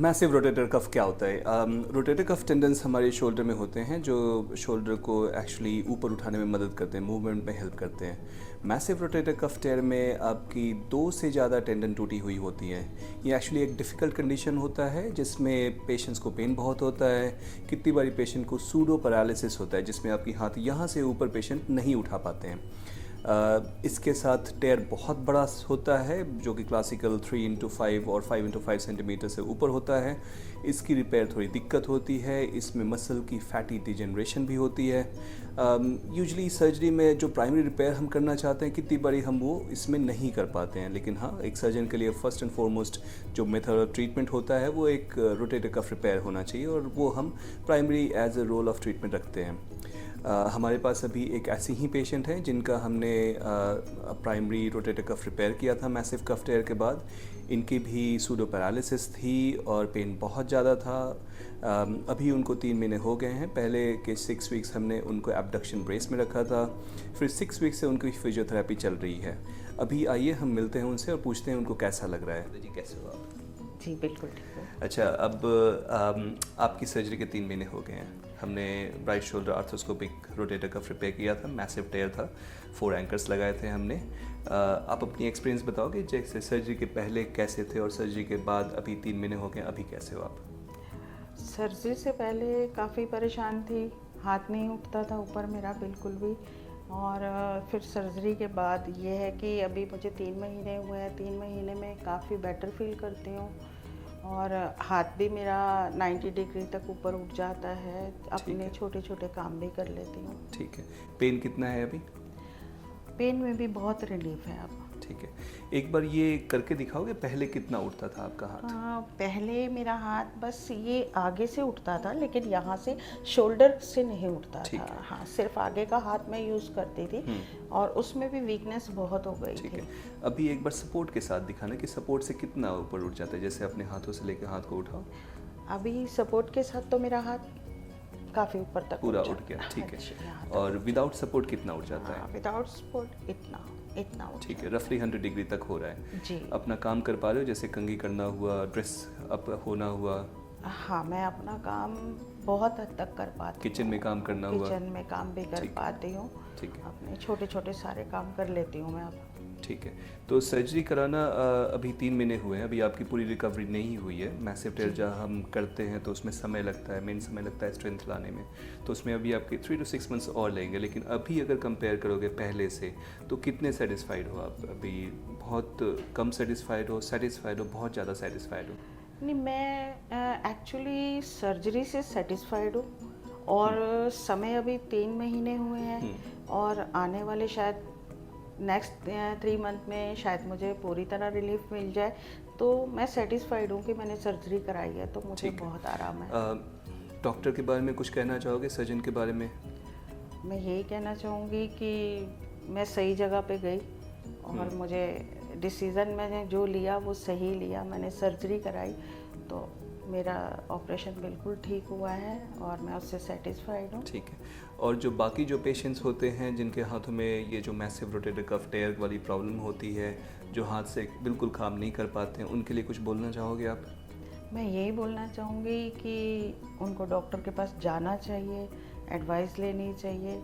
Massive rotator cuff क्या होता है? रोटेटर कफ टेंडेंस हमारे शोल्डर में होते हैं जो शोल्डर को एक्चुअली ऊपर उठाने में मदद करते हैं, मूवमेंट में हेल्प करते हैं। मैसिव रोटेटर कफ टेयर में आपकी 2 से ज़्यादा टेंडन टूटी हुई होती हैं। ये एक्चुअली एक डिफ़िकल्ट कंडीशन होता है जिसमें पेशेंट्स को पेन बहुत होता है। कितनी बारी पेशेंट को सूडो पैरालिसिस होता है जिसमें आपकी हाथ यहाँ से ऊपर पेशेंट नहीं उठा पाते हैं। इसके साथ टेयर बहुत बड़ा होता है जो कि क्लासिकल 3x5 और 5x5 सेंटीमीटर से ऊपर होता है। इसकी रिपेयर थोड़ी दिक्कत होती है। इसमें मसल की फैटी डिजनरेशन भी होती है। यूजुअली सर्जरी में जो प्राइमरी रिपेयर हम करना चाहते हैं कितनी बारी हम वो इसमें नहीं कर पाते हैं, लेकिन हाँ, एक सर्जन के लिए फर्स्ट एंड फॉरमोस्ट जो मेथड ऑफ ट्रीटमेंट होता है वो एक रोटेटर कफ रिपेयर होना चाहिए और वो हम primary as a role of treatment रखते हैं। हमारे पास अभी एक ऐसी ही पेशेंट है जिनका हमने प्राइमरी रोटेटर कफ रिपेयर किया था मैसिव कफ टेयर के बाद। इनकी भी सूडो पैरालिसिस थी और पेन बहुत ज़्यादा था। अभी उनको 3 महीने हो गए हैं। पहले के 6 वीक्स हमने उनको एब्डक्शन ब्रेस में रखा था, फिर 6 वीक्स से उनकी फिजियोथेरेपी चल रही है। अभी आइए हम मिलते हैं उनसे और पूछते हैं उनको कैसा लग रहा है। जी, कैसे हो आप? जी बिल्कुल ठीक है। अच्छा, अब आपकी सर्जरी के 3 महीने हो गए हैं। हमने right shoulder arthroscopic rotator cuff repair किया था, मैसिव टेयर था, 4 एंकर्स लगाए थे हमने। आप अपनी एक्सपीरियंस बताओगे जैसे सर्जरी के पहले कैसे थे और सर्जरी के बाद अभी 3 महीने हो गए, अभी कैसे हो आप? सर्जरी से पहले काफ़ी परेशान थी, हाथ नहीं उठता था ऊपर मेरा बिल्कुल भी। और फिर सर्जरी के बाद ये है कि अभी मुझे 3 महीने हुए हैं। 3 महीने में काफ़ी बेटर फील करती हूँ और हाथ भी मेरा 90 डिग्री तक ऊपर उठ जाता है। अपने छोटे छोटे काम भी कर लेती हूँ। ठीक है। पेन कितना है अभी? पेन में भी बहुत रिलीफ है अब। ठीक है। एक बार ये करके दिखाओगे, पहले कितना उठता था आपका हाथ? हाँ, पहले मेरा हाथ बस ये आगे से उठता था लेकिन यहाँ से शोल्डर से नहीं उठता था। हाँ, सिर्फ आगे का हाथ मैं यूज़ करती थी और उसमें भी वीकनेस बहुत हो गई थी। ठीक है। अभी एक बार सपोर्ट के साथ दिखाना कि सपोर्ट से कितना ऊपर उठ जाता है, जैसे अपने हाथों से लेकर हाथ को उठाओ। अभी सपोर्ट के साथ तो मेरा हाथ काफ़ी ऊपर तक पूरा उठ गया। ठीक है। और विदाउट सपोर्ट कितना उठ जाता है? विदाउट सपोर्ट इतना उठ। ठीक है। रफली 100 डिग्री तक हो रहा है जी। अपना काम कर पा रहे हो, जैसे कंघी करना हुआ, ड्रेस अप होना हुआ? हाँ, मैं अपना काम बहुत हद तक कर पाती हूँ। किचन में काम करना हुआ? किचन में काम भी कर पाती हूँ। ठीक है। अपने छोटे छोटे सारे काम कर लेती हूँ मैं अब। ठीक है। तो सर्जरी कराना अभी 3 महीने हुए हैं, अभी आपकी पूरी रिकवरी नहीं हुई है। मैसिव टेयर जब हम करते हैं तो उसमें समय लगता है, मेन समय लगता है स्ट्रेंथ लाने में, तो उसमें अभी आपके 3 to 6 मंथ्स और लगेंगे। लेकिन अभी अगर कंपेयर करोगे पहले से तो कितने सेटिस्फाइड हो आप? अभी बहुत कम सेटिस्फाइड हो, सेटिस्फाइड हो, बहुत ज़्यादा सेटिस्फाइड हो? नहीं, मैं एक्चुअली सर्जरी से सेटिस्फाइड हूँ और समय अभी 3 महीने हुए हैं और आने वाले शायद नेक्स्ट 3 मंथ में शायद मुझे पूरी तरह रिलीफ मिल जाए। तो मैं सेटिस्फाइड हूँ कि मैंने सर्जरी कराई है, तो मुझे बहुत आराम है। डॉक्टर के बारे में कुछ कहना चाहोगे, सर्जन के बारे में? मैं यही कहना चाहूँगी कि मैं सही जगह पे गई और मुझे डिसीज़न मैंने जो लिया वो सही लिया। मैंने सर्जरी कराई तो मेरा ऑपरेशन बिल्कुल ठीक हुआ है और मैं उससे सेटिस्फाइड हूँ। ठीक है। और जो बाकी जो पेशेंट्स होते हैं जिनके हाथों में ये जो मैसिव रोटेटर कफ टेयर वाली प्रॉब्लम होती है, जो हाथ से बिल्कुल काम नहीं कर पाते हैं, उनके लिए कुछ बोलना चाहोगे आप? मैं यही बोलना चाहूँगी कि उनको डॉक्टर के पास जाना चाहिए, एडवाइस लेनी चाहिए।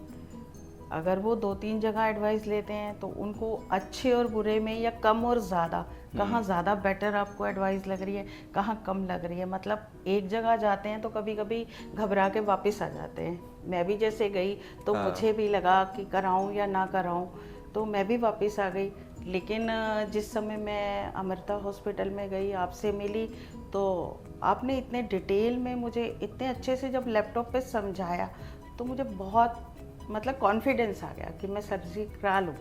अगर वो 2-3 जगह एडवाइस लेते हैं तो उनको अच्छे और बुरे में या कम और ज़्यादा, कहाँ ज़्यादा बेटर आपको एडवाइस लग रही है, कहाँ कम लग रही है। मतलब एक जगह जाते हैं तो कभी कभी घबरा के वापस आ जाते हैं। मैं भी जैसे गई तो मुझे भी लगा कि कराऊं या ना कराऊं, तो मैं भी वापस आ गई। लेकिन जिस समय मैं अमृता हॉस्पिटल में गई, आपसे मिली, तो आपने इतने डिटेल में मुझे इतने अच्छे से जब लैपटॉप पे समझाया तो मुझे बहुत मतलब कॉन्फिडेंस आ गया कि मैं सर्जरी करा लूँ।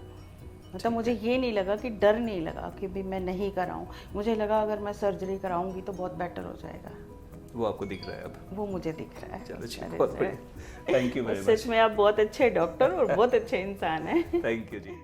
मतलब मुझे ये नहीं लगा कि डर नहीं लगा कि भी मैं नहीं कराऊँ। मुझे लगा अगर मैं सर्जरी कराऊंगी तो बहुत बेटर हो जाएगा। वो आपको दिख रहा है अब? वो मुझे दिख रहा है। चलो, बहुत बढ़िया। Thank you very much. सच में आप बहुत अच्छे डॉक्टर और बहुत अच्छे इंसान हैं। Thank you ji.